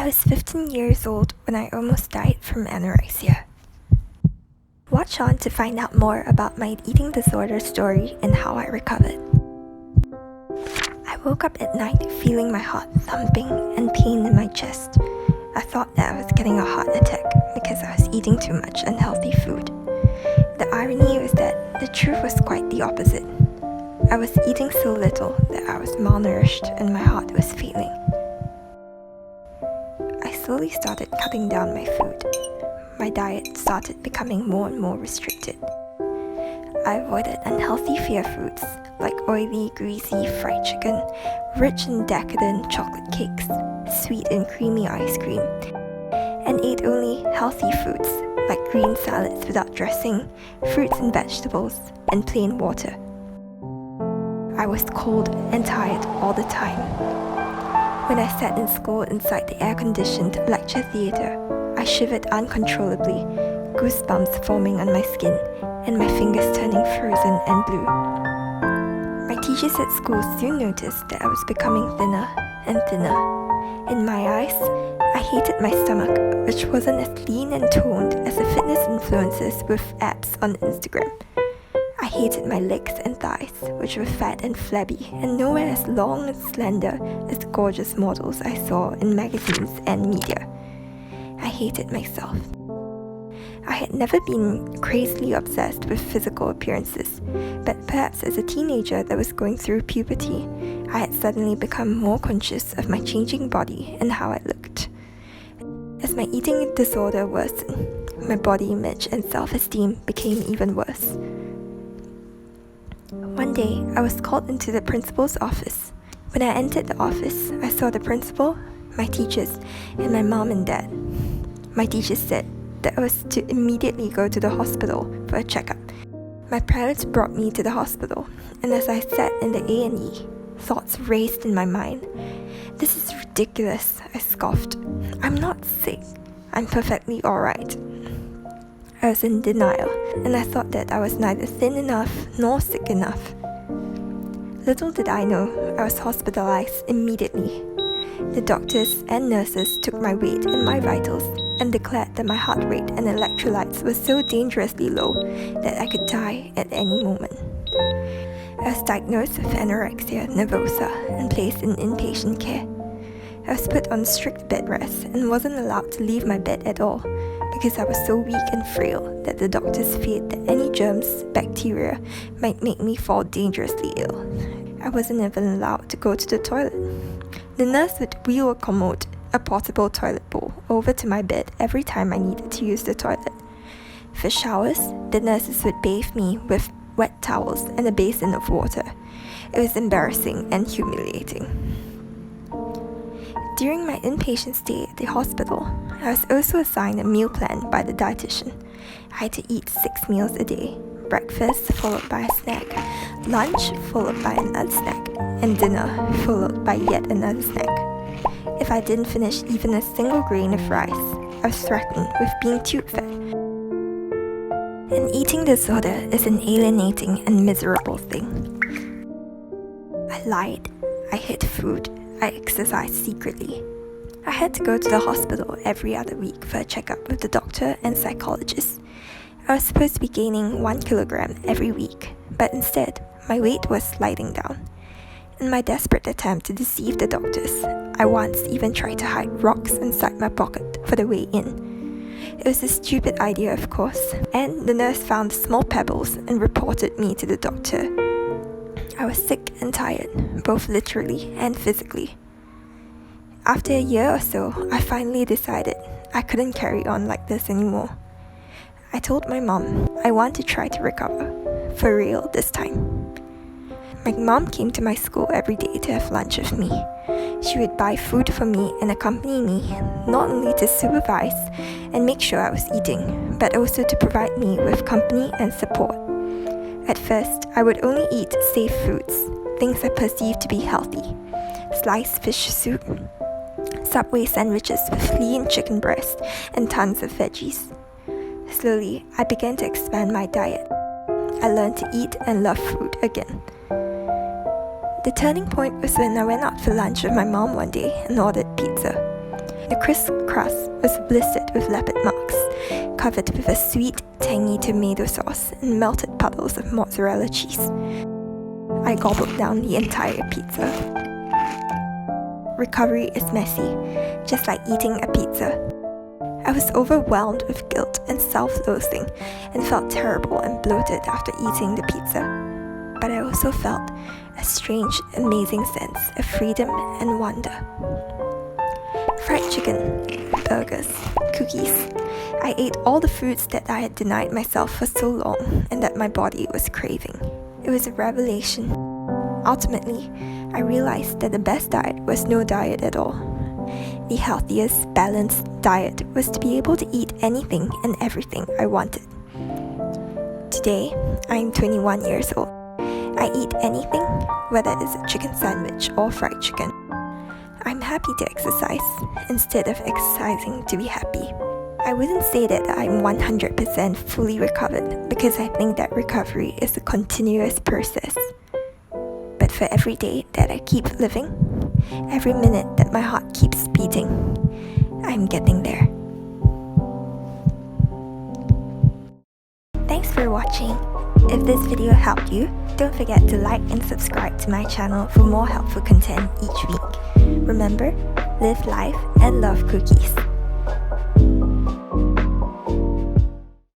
was 15 years old when I almost died from anorexia. Watch on to find out more about my eating disorder story and how I recovered. I woke up at night feeling my heart thumping and pain in my chest. I thought that I was getting a heart attack because I was eating too much unhealthy food. The irony was that the truth was quite the opposite. I was eating so little that I was malnourished and my heart was failing. I slowly started cutting down my food. My diet started becoming more and more restricted. I avoided unhealthy fear foods like oily, greasy fried chicken, rich and decadent chocolate cakes, sweet and creamy ice cream, and ate only healthy foods like green salads without dressing, fruits and vegetables, and plain water. I was cold and tired all the time. When I sat in school inside the air-conditioned lecture theatre, I shivered uncontrollably, goosebumps forming on my skin, and my fingers turning frozen and blue. My teachers at school soon noticed that I was becoming thinner and thinner. In my eyes, I hated my stomach, which wasn't as lean and toned as the fitness influencers with abs on Instagram. I hated my legs and thighs, which were fat and flabby and nowhere as long and slender as the gorgeous models I saw in magazines and media. I hated myself. I had never been crazily obsessed with physical appearances, but perhaps as a teenager that was going through puberty, I had suddenly become more conscious of my changing body and how I looked. As my eating disorder worsened, my body image and self-esteem became even worse. One day, I was called into the principal's office. When I entered the office, I saw the principal, my teachers, and my mom and dad. My teachers said that I was to immediately go to the hospital for a checkup. My parents brought me to the hospital, and as I sat in the A&E, thoughts raced in my mind. This is ridiculous, I scoffed. I'm not sick. I'm perfectly alright. I was in denial, and I thought that I was neither thin enough nor sick enough. Little did I know, I was hospitalized immediately. The doctors and nurses took my weight and my vitals and declared that my heart rate and electrolytes were so dangerously low that I could die at any moment. I was diagnosed with anorexia nervosa and placed in inpatient care. I was put on strict bed rest and wasn't allowed to leave my bed at all because I was so weak and frail that the doctors feared that any germs, bacteria, might make me fall dangerously ill. I wasn't even allowed to go to the toilet. The nurse would wheel a commode, a portable toilet bowl, over to my bed every time I needed to use the toilet. For showers, the nurses would bathe me with wet towels and a basin of water. It was embarrassing and humiliating. During my inpatient stay at the hospital, I was also assigned a meal plan by the dietitian. I had to eat 6 meals a day, breakfast followed by a snack, lunch followed by another snack, and dinner followed by yet another snack. If I didn't finish even a single grain of rice, I was threatened with being tube fed. An eating disorder is an alienating and miserable thing. I lied, I hid food, I exercised secretly. I had to go to the hospital every other week for a checkup with the doctor and psychologist. I was supposed to be gaining 1 kilogram every week, but instead, my weight was sliding down. In my desperate attempt to deceive the doctors, I once even tried to hide rocks inside my pocket for the way in. It was a stupid idea, of course, and the nurse found small pebbles and reported me to the doctor. I was sick and tired, both literally and physically. After a year or so, I finally decided I couldn't carry on like this anymore. I told my mom I want to try to recover, for real this time. My mom came to my school every day to have lunch with me. She would buy food for me and accompany me, not only to supervise and make sure I was eating, but also to provide me with company and support. At first, I would only eat safe foods, things I perceived to be healthy. Sliced fish soup, Subway sandwiches with lean chicken breast, and tons of veggies. Slowly, I began to expand my diet. I learned to eat and love food again. The turning point was when I went out for lunch with my mom one day and ordered pizza. The crisp crust was blistered with leopard marks, covered with a sweet, tangy tomato sauce and melted puddles of mozzarella cheese. I gobbled down the entire pizza. Recovery is messy, just like eating a pizza. I was overwhelmed with guilt and self-loathing and felt terrible and bloated after eating the pizza. But I also felt a strange, amazing sense of freedom and wonder. Fried chicken, burgers, cookies. I ate all the foods that I had denied myself for so long and that my body was craving. It was a revelation. Ultimately, I realized that the best diet was no diet at all. The healthiest, balanced diet was to be able to eat anything and everything I wanted. Today, I'm 21 years old. I eat anything, whether it's a chicken sandwich or fried chicken. I'm happy to exercise instead of exercising to be happy. I wouldn't say that I'm 100% fully recovered because I think that recovery is a continuous process. But for every day that I keep living, every minute that my heart keeps beating, I'm getting there. Thanks for watching. If this video helped you, don't forget to like and subscribe to my channel for more helpful content each week. Remember, live life and love cookies.